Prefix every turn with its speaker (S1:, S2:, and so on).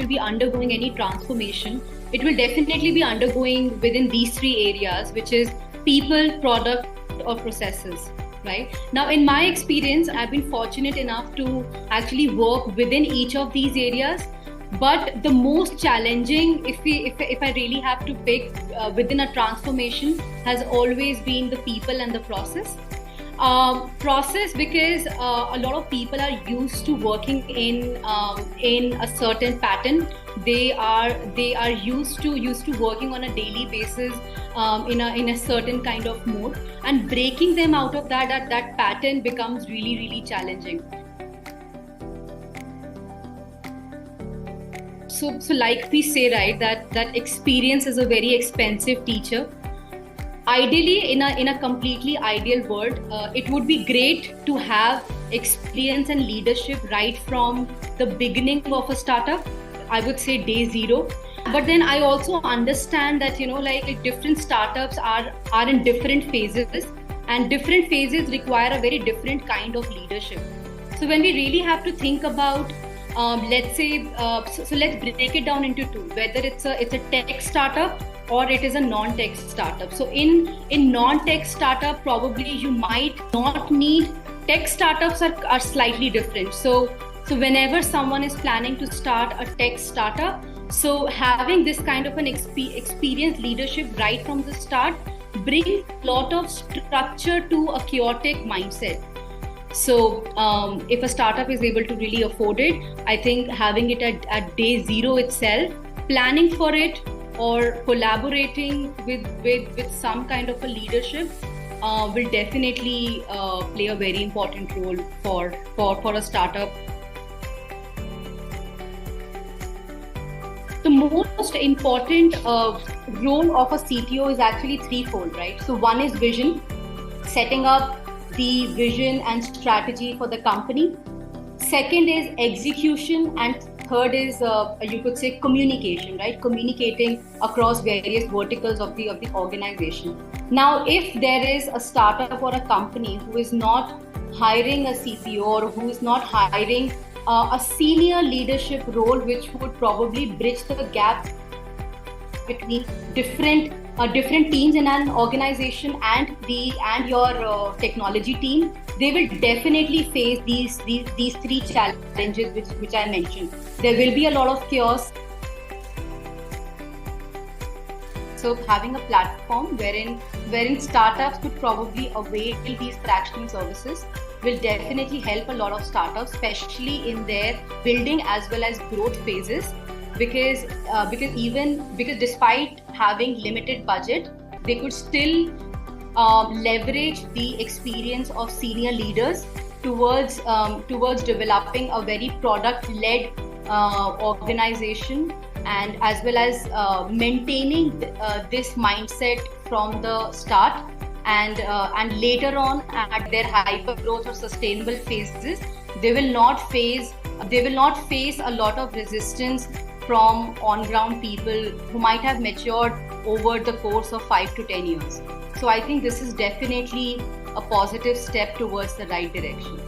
S1: be undergoing any transformation, it will definitely be undergoing within these three areas, which is people, product, or processes. Right now, in my experience, I've been fortunate enough to actually work within each of these areas. But the most challenging, if I really have to pick within a transformation, has always been the people and the process. Process, because a lot of people are used to working in a certain pattern. They are used to working on a daily basis in a certain kind of mode, and breaking them out of that pattern becomes really challenging. So like we say, right, that experience is a very expensive teacher. Ideally, in a completely ideal world, it would be great to have experience and leadership right from the beginning of a startup. I would say day zero. But then I also understand that, like different startups are in different phases, and different phases require a very different kind of leadership. So when we really have to think about, let's say, so let's break it down into two, whether it's a tech startup or it is a non-tech startup. So in non-tech startup, probably you might not need. Tech startups are slightly different. So whenever someone is planning to start a tech startup, so having this kind of an experienced leadership right from the start brings a lot of structure to a chaotic mindset. So if a startup is able to really afford it, I think having it at day zero itself, planning for it, or collaborating with some kind of a leadership will definitely play a very important role for a startup. The most important role of a CTO is actually threefold, right? So one is vision, setting up the vision and strategy for the company. Second is execution, and third is you could say communication, right? Communicating across various verticals of the organization. Now, if there is a startup or a company who is not hiring a CPO, or who is not hiring a senior leadership role, which would probably bridge the gap between different teams in an organization and your technology team, they will definitely face these three challenges which I mentioned. There will be a lot of chaos. So having a platform wherein startups could probably avail these fractional services will definitely help a lot of startups, especially in their building as well as growth phases. Because despite having limited budget, they could still leverage the experience of senior leaders towards developing a very product-led organization, and as well as maintaining this mindset from the start, and later on at their hyper growth or sustainable phases, they will not face a lot of resistance from on-ground people who might have matured over the course of 5 to 10 years. So I think this is definitely a positive step towards the right direction.